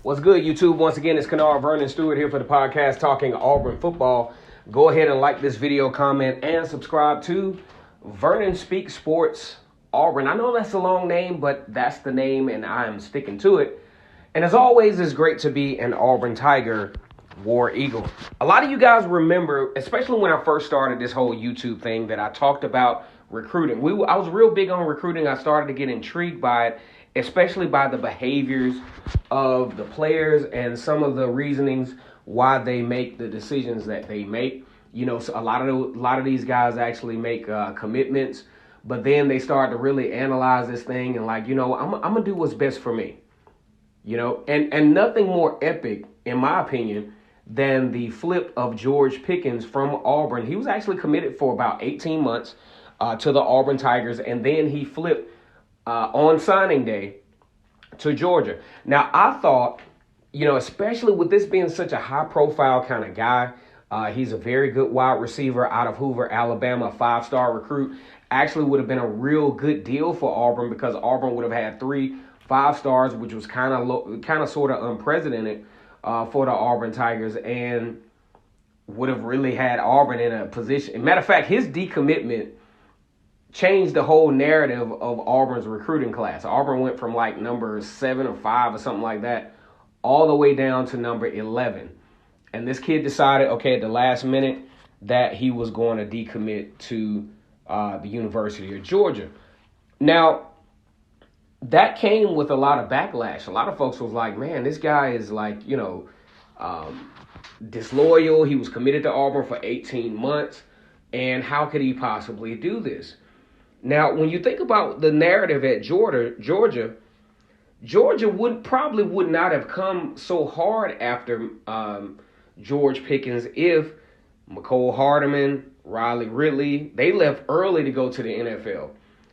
What's good, YouTube? Once again, it's Kennard Vernon Stewart here for the podcast talking Auburn football. Go ahead and like this video, comment, and subscribe to Vernon Speaks Sports Auburn. I know that's a long name, but that's the name, and I'm sticking to it. And as always, it's great to be an Auburn Tiger, War Eagle. A lot of you guys remember, especially when I first started this whole YouTube thing, that I talked about recruiting. I was real big on recruiting. I started to get intrigued by it, especially by the behaviors of the players and some of the reasonings why they make the decisions that they make. You know, so a lot of these guys actually make commitments, but then they start to really analyze this thing and I'm gonna do what's best for me. You know, and nothing more epic, in my opinion, than the flip of George Pickens from Auburn. He was actually committed for about 18 months to the Auburn Tigers, and then he flipped on signing day to Georgia. Now, I thought, especially with this being such a high-profile kind of guy, he's a very good wide receiver out of Hoover, Alabama, a 5-star recruit. Actually would have been a real good deal for Auburn because Auburn would have had 3 5-stars, which was kind of sort of unprecedented for the Auburn Tigers, and would have really had Auburn in a position. Matter of fact, his decommitment changed the whole narrative of Auburn's recruiting class. Auburn went from like number 7 or 5 or something like that all the way down to number 11. And this kid decided, at the last minute, that he was going to decommit to the University of Georgia. Now, that came with a lot of backlash. A lot of folks was like, man, this guy is disloyal. He was committed to Auburn for 18 months. And how could he possibly do this? Now, when you think about the narrative at Georgia would not have come so hard after George Pickens if McCole Hardeman, Riley Ridley, they left early to go to the NFL.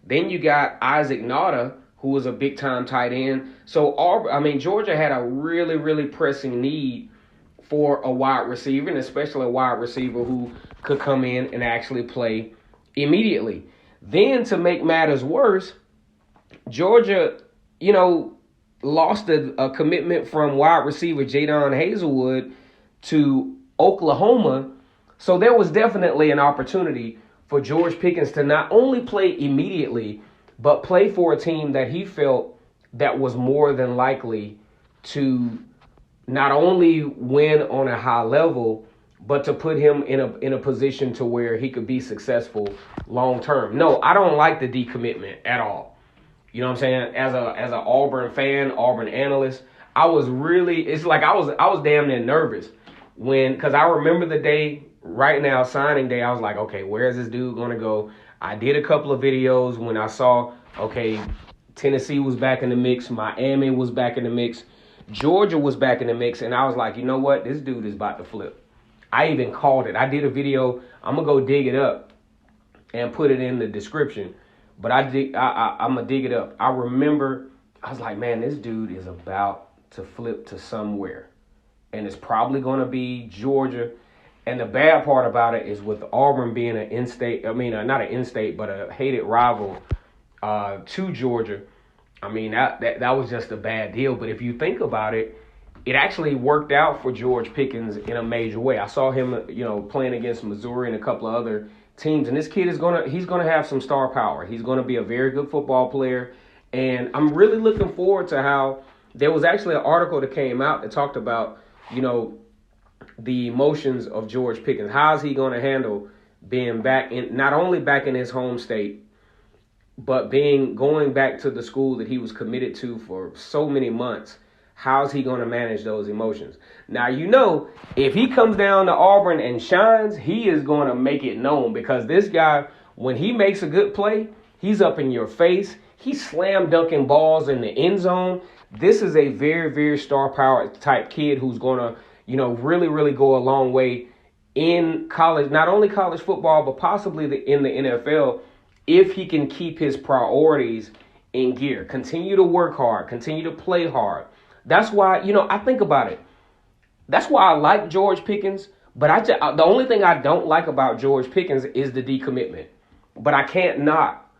Then you got Isaac Nauta, who was a big-time tight end. So, Georgia had a really, really pressing need for a wide receiver, and especially a wide receiver who could come in and actually play immediately. Then, to make matters worse, Georgia, lost a commitment from wide receiver Jadon Hazelwood to Oklahoma. So there was definitely an opportunity for George Pickens to not only play immediately, but play for a team that he felt that was more than likely to not only win on a high level, but to put him in a position to where he could be successful long term. No, I don't like the decommitment at all. You know what I'm saying? As an Auburn fan, Auburn analyst, I was damn near nervous because I remember the day right now, signing day. I was like, okay, where is this dude going to go? I did a couple of videos when I saw, Tennessee was back in the mix, Miami was back in the mix, Georgia was back in the mix, and I was like, you know what? This dude is about to flip. I even called it. I did a video. I'm going to go dig it up and put it in the description. But I'm going to dig it up. I remember, I was like, man, this dude is about to flip to somewhere. And it's probably going to be Georgia. And the bad part about it is with Auburn being an in-state, not an in-state, but a hated rival to Georgia. That was just a bad deal. But if you think about it, it actually worked out for George Pickens in a major way. I saw him, playing against Missouri and a couple of other teams. And this kid he's gonna have some star power. He's gonna be a very good football player. And I'm really looking forward to how there was actually an article that came out that talked about, the emotions of George Pickens. How is he going to handle being not only back in his home state, but going back to the school that he was committed to for so many months? How's he going to manage those emotions? Now, if he comes down to Auburn and shines, he is going to make it known because this guy, when he makes a good play, he's up in your face. He's slam dunking balls in the end zone. This is a very, very star power type kid who's going to, really, really go a long way in college, not only college football, but possibly in the NFL, if he can keep his priorities in gear, continue to work hard, continue to play hard. That's why, I think about it. That's why I like George Pickens. But the only thing I don't like about George Pickens is the decommitment. But I can't knock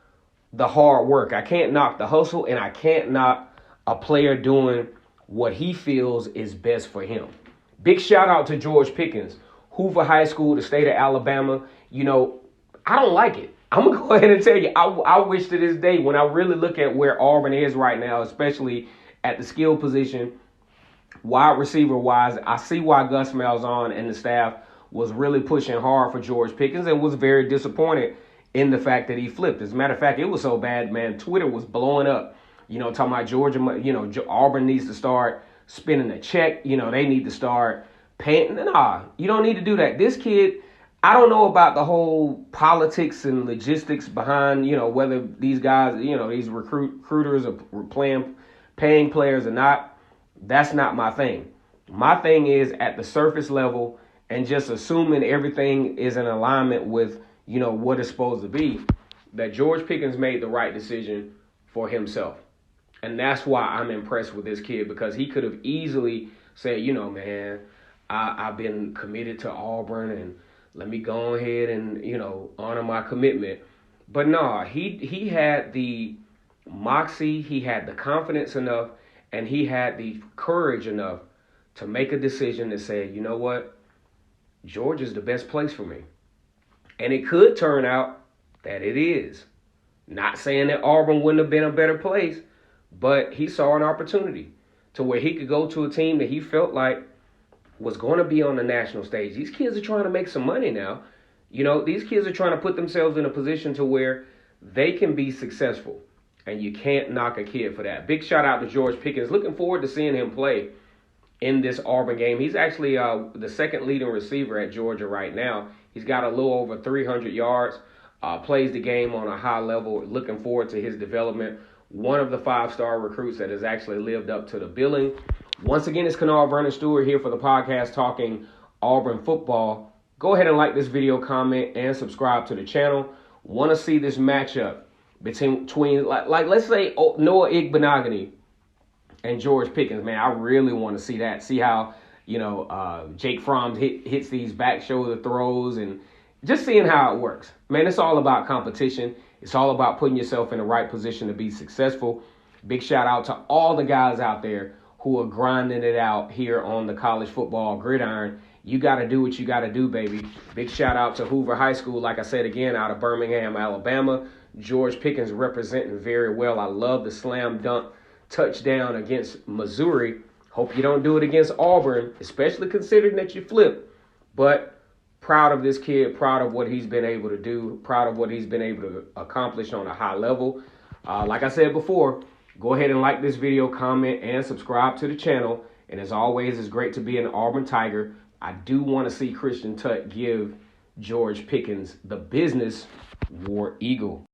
the hard work. I can't knock the hustle, and I can't knock a player doing what he feels is best for him. Big shout out to George Pickens, Hoover High School, the state of Alabama. I don't like it. I'm going to go ahead and tell you, I wish to this day, when I really look at where Auburn is right now, especially at the skill position, wide receiver wise, I see why Gus Malzahn and the staff was really pushing hard for George Pickens and was very disappointed in the fact that he flipped. As a matter of fact, it was so bad, man, Twitter was blowing up. Talking about Georgia, Auburn needs to start spending a check. They need to start paying. Nah, you don't need to do that. This kid, I don't know about the whole politics and logistics behind, whether these guys, these recruiters are paying players or not. That's not my thing. My thing is at the surface level and just assuming everything is in alignment with, what it's supposed to be, that George Pickens made the right decision for himself. And that's why I'm impressed with this kid, because he could have easily said, man, I've been committed to Auburn and let me go ahead and, honor my commitment. But no, he had the moxie, he had the confidence enough, and he had the courage enough to make a decision to say, you know what, Georgia is the best place for me. And it could turn out that it is. Not saying that Auburn wouldn't have been a better place, but he saw an opportunity to where he could go to a team that he felt like was going to be on the national stage. These kids are trying to make some money now. These kids are trying to put themselves in a position to where they can be successful. And you can't knock a kid for that. Big shout out to George Pickens. Looking forward to seeing him play in this Auburn game. He's actually the second leading receiver at Georgia right now. He's got a little over 300 yards, plays the game on a high level. Looking forward to his development. One of the 5-star recruits that has actually lived up to the billing. Once again, it's Kanal Vernon Stewart here for the podcast talking Auburn football. Go ahead and like this video, comment, and subscribe to the channel. Want to see this matchup between like let's say Noah Igbenogany and George Pickens. Man, I really want to see that. See how, Jake Fromm hits these back shoulder throws and just seeing how it works. Man, it's all about competition. It's all about putting yourself in the right position to be successful. Big shout out to all the guys out there who are grinding it out here on the college football gridiron. You got to do what you got to do, baby. Big shout out to Hoover High School, like I said again, out of Birmingham, Alabama. George Pickens representing very well. I love the slam dunk touchdown against Missouri. Hope you don't do it against Auburn, especially considering that you flipped. But proud of this kid, proud of what he's been able to do, proud of what he's been able to accomplish on a high level. Like I said before, go ahead and like this video, comment, and subscribe to the channel. And as always, it's great to be an Auburn Tiger. I do want to see Christian Tutt give George Pickens the business War Eagle.